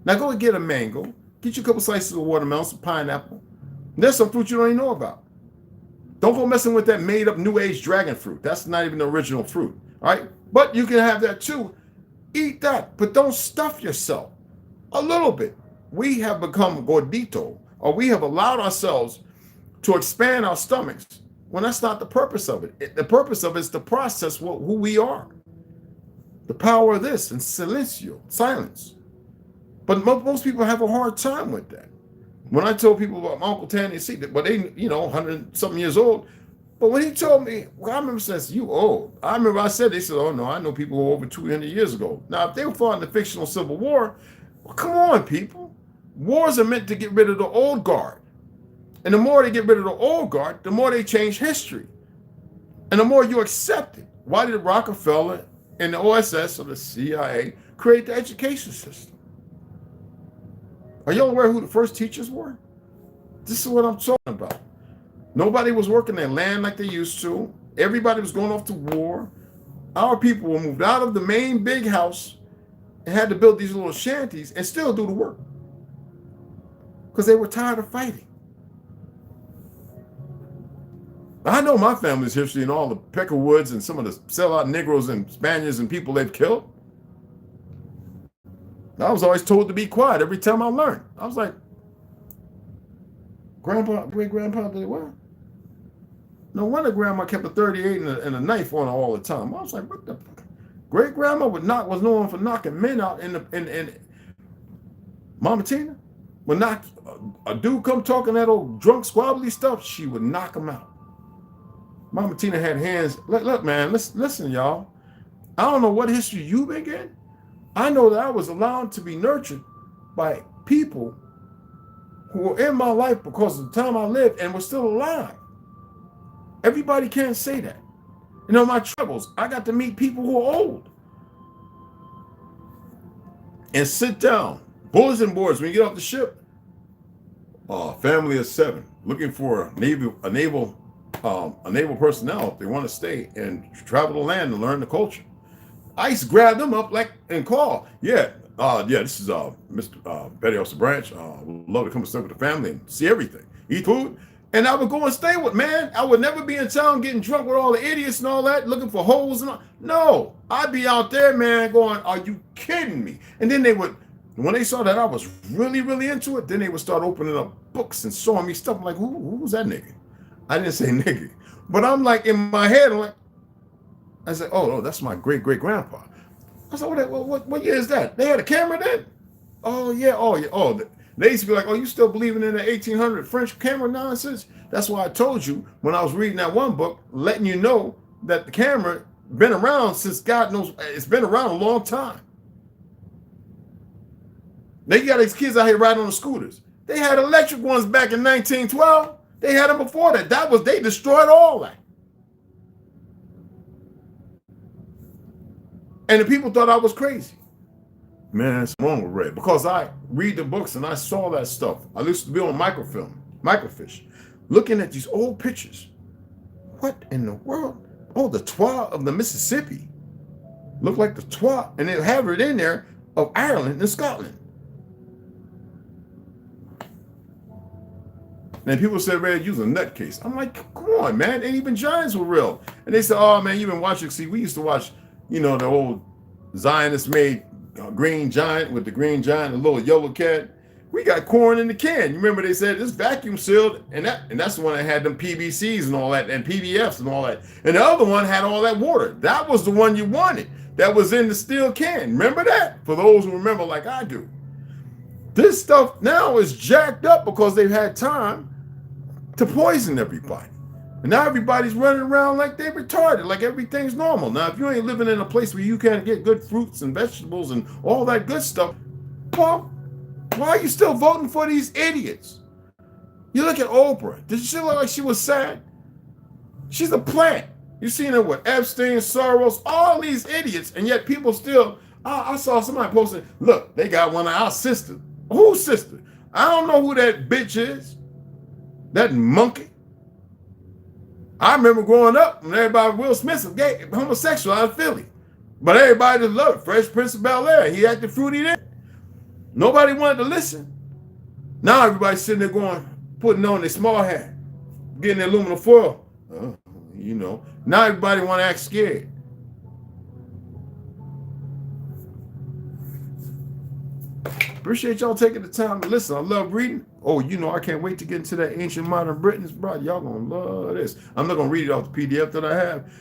Now, go and get a mango, get you a couple slices of watermelon, some pineapple. There's some fruit you don't even know about. Don't go messing with that made up new age dragon fruit. That's not even the original fruit. All right. But you can have that too. Eat that, but don't stuff yourself a little bit. We have become gordito, or we have allowed ourselves to expand our stomachs when that's not the purpose of it. The purpose of it is to process who we are. The power of this and silence. But most people have a hard time with that. When I told people about my Uncle Tanny, see that, but they, 100-something years old. But when he told me, well, I remember saying, "You old." I remember I said, they said, "Oh no, I know people who were over 200 years ago." Now, if they were fought in the fictional Civil War, well, come on, people. Wars are meant to get rid of the old guard. And the more they get rid of the old guard, the more they change history. And the more you accept it. Why did Rockefeller and the OSS or the CIA create the education system? Are y'all aware who the first teachers were? This is what I'm talking about. Nobody was working their land like they used to. Everybody was going off to war. Our people were moved out of the main big house and had to build these little shanties and still do the work because they were tired of fighting. I know my family's history and all the Peckerwoods and some of the sellout Negroes and Spaniards and people they've killed. I was always told to be quiet every time I learned. I was like, Grandpa, great-grandpa did what? No wonder Grandma kept a 38 and a knife on her all the time. I was like, what the fuck? Great-grandma was known for knocking men out in Mama Tina would knock a dude come talking that old drunk squabbly stuff, she would knock him out. Mama Tina had hands. Look, man, listen, y'all. I don't know what history you've been getting. I know that I was allowed to be nurtured by people who were in my life because of the time I lived and were still alive. Everybody can't say that. You know, my troubles, I got to meet people who are old. And sit down. Bulletin boards when you get off the ship. Family of 7 looking for a naval personnel if they want to stay and travel the land and learn the culture. I used to grab them up and call. This is Mr. Betty Elsa Branch. Would love to come and stay with the family and see everything, eat food. And I would go and stay with, man. I would never be in town getting drunk with all the idiots and all that, looking for holes and all. No, I'd be out there, man, going, are you kidding me? And then they would, when they saw that I was really, really into it, then they would start opening up books and showing me stuff. I'm like, who's that nigga? I didn't say nigga. But I'm like, in my head, I said, oh, that's my great-great-grandpa. I said, what year is that? They had a camera then? Oh, yeah. They used to be like, oh, you still believing in the 1800 French camera nonsense? That's why I told you when I was reading that one book, letting you know that the camera been around since God knows, it's been around a long time. Now you got these kids out here riding on the scooters. They had electric ones back in 1912. They had them before that. They destroyed all that. And the people thought I was crazy. Man, it's wrong with Red because I read the books and I saw that stuff. I used to be on microfiche, looking at these old pictures. What in the world? Oh, the Twa of the Mississippi. Looked like the Twa, and they have it in there of Ireland and Scotland. And people said, Red, you's a nutcase. I'm like, come on, man. Ain't even giants were real. And they said, oh, man, you've been watching. See, we used to watch, the old Zionist-made green giant with the green giant, and the little yellow cat. We got corn in the can. You remember they said this vacuum sealed, and that's the one that had them PVCs and all that, and PVFs and all that. And the other one had all that water. That was the one you wanted. That was in the steel can. Remember that? For those who remember like I do. This stuff now is jacked up because they've had time to poison everybody. And now everybody's running around like they're retarded, like everything's normal. Now, if you ain't living in a place where you can't get good fruits and vegetables and all that good stuff, well, why are you still voting for these idiots? You look at Oprah. Did she look like she was sad? She's a plant. You seen her with Epstein, Soros, all these idiots, and yet people still, I saw somebody posting, look, they got one of our sisters. Whose sister? I don't know who that bitch is. That monkey. I remember growing up when everybody, Will Smith was gay, homosexual out of Philly. But everybody just loved Fresh Prince of Bel-Air. He acted fruity then. Nobody wanted to listen. Now everybody's sitting there going, putting on their small hat, getting their aluminum foil. Now everybody want to act scared. Appreciate y'all taking the time to listen. I love reading. Oh, I can't wait to get into that ancient modern Britons, bro. Y'all gonna love this. I'm not gonna read it off the PDF that I have.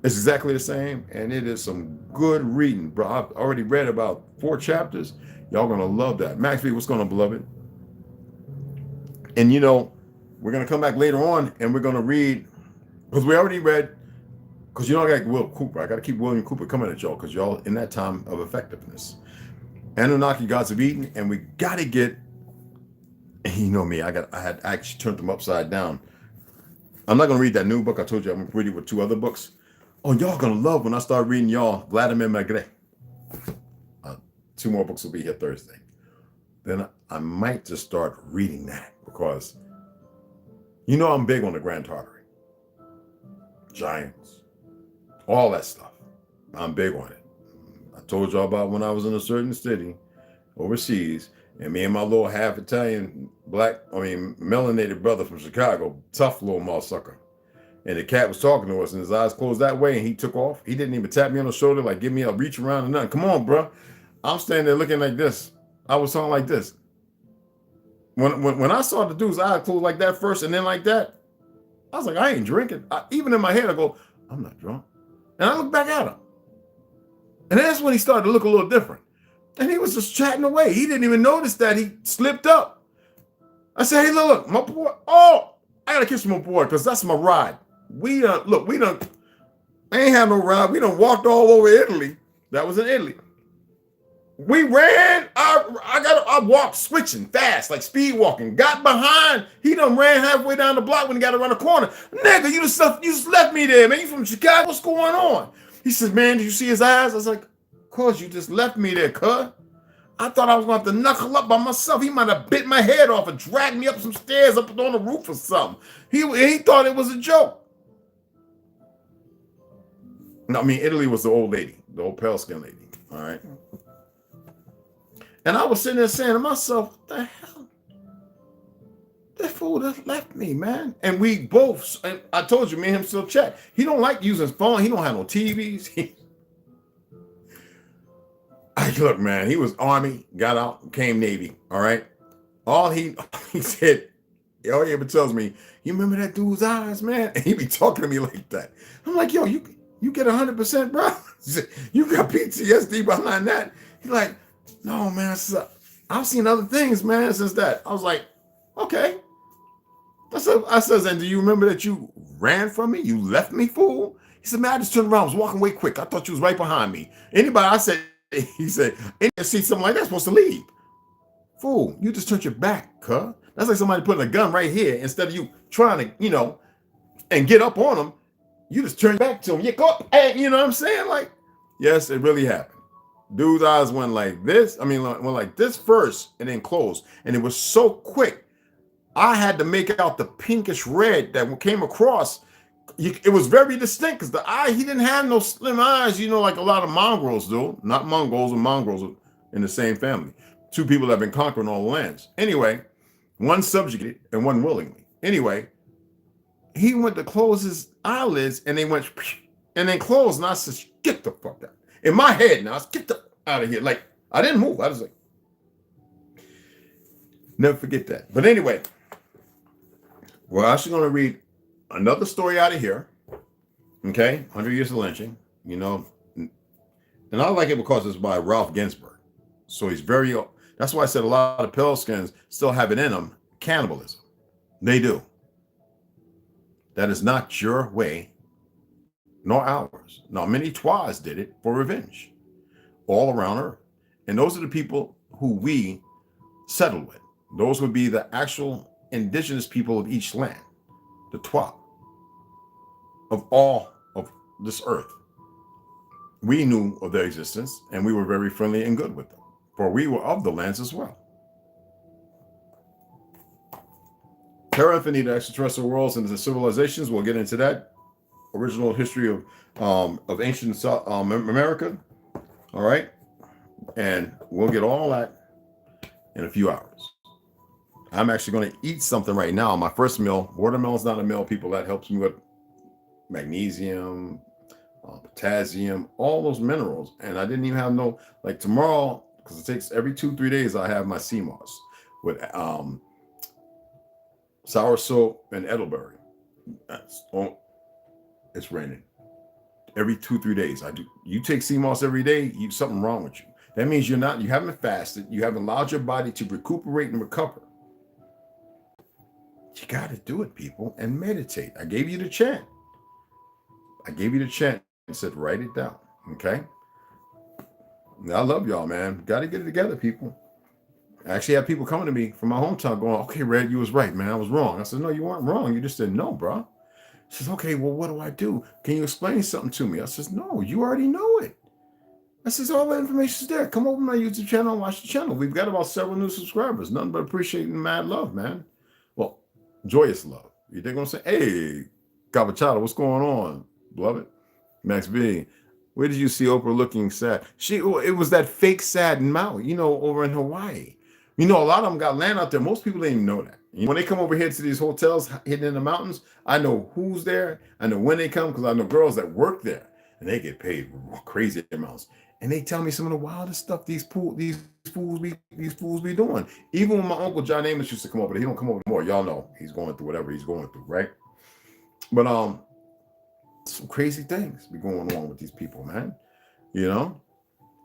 It's exactly the same, and it is some good reading, bro. I've already read about 4 chapters. Y'all gonna love that. Max V, what's going on, beloved? And we're gonna come back later on, and we're gonna read because we already read. Because I got Will Cooper. I got to keep William Cooper coming at y'all because y'all in that time of effectiveness. Anunnaki Gods of Eden, and we got to get. Me, I had actually turned them upside down. I'm not gonna read that new book. I told you I'm gonna read it with 2 other books. Oh, y'all gonna love when I start reading y'all Vladimir Magret. 2 more books will be here Thursday. then I might just start reading that, because you know I'm big on the Grand Tartary, giants, all that stuff. I'm big on it. I told y'all about when I was in a certain city overseas, and me and my little half Italian melanated brother from Chicago, tough little motherfucker. And the cat was talking to us, and his eyes closed that way, and he took off. He didn't even tap me on the shoulder, like give me a reach around or nothing. Come on, bro. I'm standing there looking like this. I was talking like this. When I saw the dude's eyes closed like that first, and then like that, I was like, I ain't drinking. Even in my head, I go, I'm not drunk. And I look back at him. And that's when he started to look a little different. And he was just chatting away. He didn't even notice that he slipped up. I said, hey, look, my boy. Oh, I got to kiss my boy, because that's my ride. We ain't had no ride. We done walked all over Italy. That was in Italy. We ran. I walked switching fast, like speed walking. Got behind. He done ran halfway down the block when he got around the corner. Nigga, you just left me there, man. You from Chicago? What's going on? He says, man, did you see his eyes? I was like, of course, you just left me there, cuz. I thought I was going to have to knuckle up by myself. He might have bit my head off and dragged me up some stairs up on the roof or something. He thought it was a joke. No, I mean, Italy was the old lady, the old pale skin lady. All right. And I was sitting there saying to myself, what the hell? That fool just left me, man. And we both, and I told you, me and him still chat. He don't like using his phone. He don't have no TVs. Look, man, he was Army, got out, came Navy. All right. All he said, all he ever tells me, you remember that dude's eyes, man? And he be talking to me like that. I'm like, yo, you get 100%, bro. You got PTSD behind that. He's like, no, man, I've seen other things, man, since that. I was like, okay. I said, and do you remember that you ran from me? You left me, fool? He said, man, I just turned around. I was walking way quick. I thought you was right behind me. He said, any see something like that, supposed to leave. Fool, you just turned your back, cuz. That's like somebody putting a gun right here. Instead of you trying to, and get up on them, you just turn back to him. You go, hey, you know what I'm saying? Like, yes, it really happened. Dude's eyes went like this. Went like this first and then closed. And it was so quick. I had to make out the pinkish red that came across. It was very distinct because the eye, he didn't have no slim eyes, like a lot of mongrels do. Not Mongols, and mongrels in the same family. Two people that have been conquering all the lands. Anyway, one subjugated and one willingly. Anyway, he went to close his eyelids and they went and then closed. And I said, get the fuck out. In my head now, get the out of here. Like, I didn't move. I was like, never forget that. But anyway, we're actually going to read another story out of here. Okay. 100 Years of Lynching, and I like it because it's by Ralph Ginsberg. So he's that's why I said a lot of pale skins still have it in them. Cannibalism. They do. That is not your way, nor ours. Now, many Twas did it for revenge all around Earth. And those are the people who we settle with. Those would be the actual indigenous people of each land, the Twa of all of this earth. We knew of their existence and we were very friendly and good with them, for we were of the lands as well. Terra Infinita, extraterrestrial worlds and the civilizations. We'll get into that. Original history of ancient America. All right. And we'll get all that in a few hours. I'm actually going to eat something right now. My first meal. Watermelon's not a meal, people. That helps me with magnesium, potassium, all those minerals. And I didn't even have like tomorrow, because it takes every 2-3 days, I have my sea moss with sour soap and elderberry. It's raining. Every 2-3 days I do. You take sea moss every day, something wrong with you. That means you haven't fasted. You haven't allowed your body to recuperate and recover. You got to do it, people, and meditate. I gave you the chant. And said, write it down. Okay. Now, I love y'all, man. Got to get it together, people. I actually have people coming to me from my hometown going, okay, Red, you was right, man. I was wrong. I said, no, you weren't wrong. You just didn't know, bro. She says, okay, well, what do I do? Can you explain something to me? I says, no, you already know it. I says, all the information's there. Come over to my YouTube channel and watch the channel. We've got about several new subscribers. Nothing but appreciating mad love, man. Well, joyous love. You dig what I'm saying? Hey, Cabachada, what's going on, beloved? Max B, where did you see Oprah looking sad? It was that fake sad in Maui, you know, over in Hawaii. You know, a lot of them got land out there. Most people didn't even know that. When they come over here to these hotels hidden in the mountains, I know who's there. I know when they come because I know girls that work there and they get paid crazy amounts. And they tell me some of the wildest stuff these fools be doing. Even when my uncle John Amos used to come over, he don't come over more. Y'all know he's going through whatever he's going through, right? But some crazy things be going on with these people, man. You know,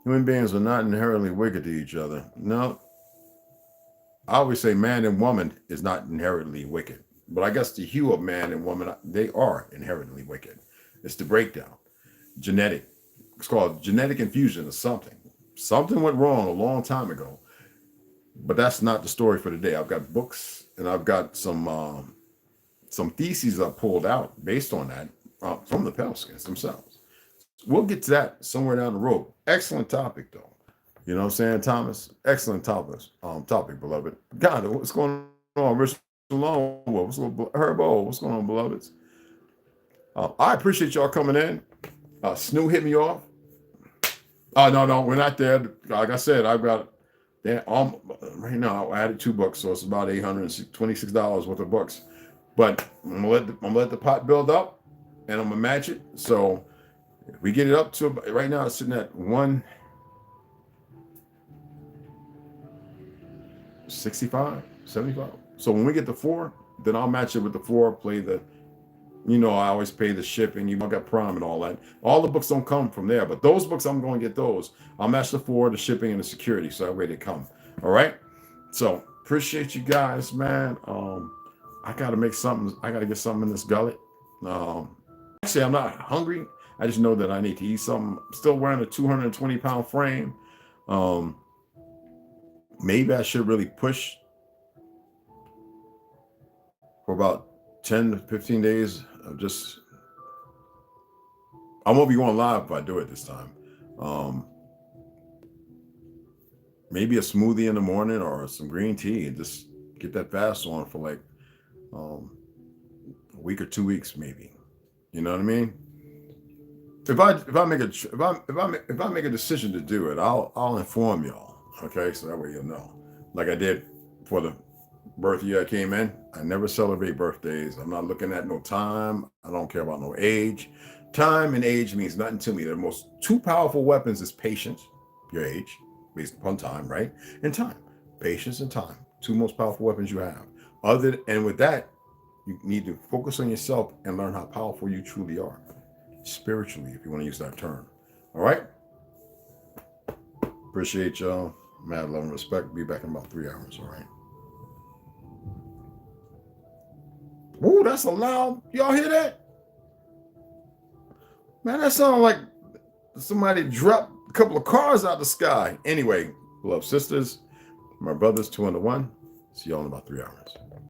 human beings are not inherently wicked to each other. No, I always say man and woman is not inherently wicked, but I guess the hue of man and woman, they are inherently wicked. It's the breakdown, genetic. It's called genetic infusion or something. Something went wrong a long time ago, but that's not the story for today. I've got books and I've got some theses I pulled out based on that from the Pelicans themselves. We'll get to that somewhere down the road. Excellent topic, though. You know what I'm saying, Thomas? Excellent topic, beloved. God, what's going on? Rich Long, what's going on? Herbo, what's going on, beloveds? I appreciate y'all coming in. Snoo hit me off. Oh, no, we're not there. Like I said, I've got right now. I added 2 books, so it's about $826 worth of books. But I'm gonna let the pot build up, and I'm gonna match it. So if we get it up to right now, it's sitting at 165, 75. So when we get to 4, then I'll match it with the 4. Play the, you know, I always pay the shipping. You got Prime and all that. All the books don't come from there, but those books I'm going to get those. I'll match the 4, the shipping, and the security, so that way they come. All right. So appreciate you guys, man. I got to make something. I got to get something in this gullet. Actually, I'm not hungry. I just know that I need to eat something. I'm still wearing a 220-pound frame. Maybe I should really push for about 10 to 15 days of just, I won't be going live if I do it this time. Maybe a smoothie in the morning or some green tea and just get that fast on for like a week or 2 weeks, maybe. You know what I mean? If I make a decision to do it, I'll inform y'all. Okay, so that way you'll know. Like I did for the birth year I came in. I never celebrate birthdays. I'm not looking at no time. I don't care about no age. Time and age means nothing to me. The most 2 powerful weapons is patience, your age, based upon time, right? And time. Patience and time. 2 most powerful weapons you have. And with that, you need to focus on yourself and learn how powerful you truly are. Spiritually, if you want to use that term. All right? Appreciate y'all. Mad love and respect. Be back in about 3 hours. All right? Ooh, that's a loud. Y'all hear that? Man, that sounded like somebody dropped a couple of cars out the sky. Anyway, love sisters, my brothers, 2 under 1. See y'all in about 3 hours.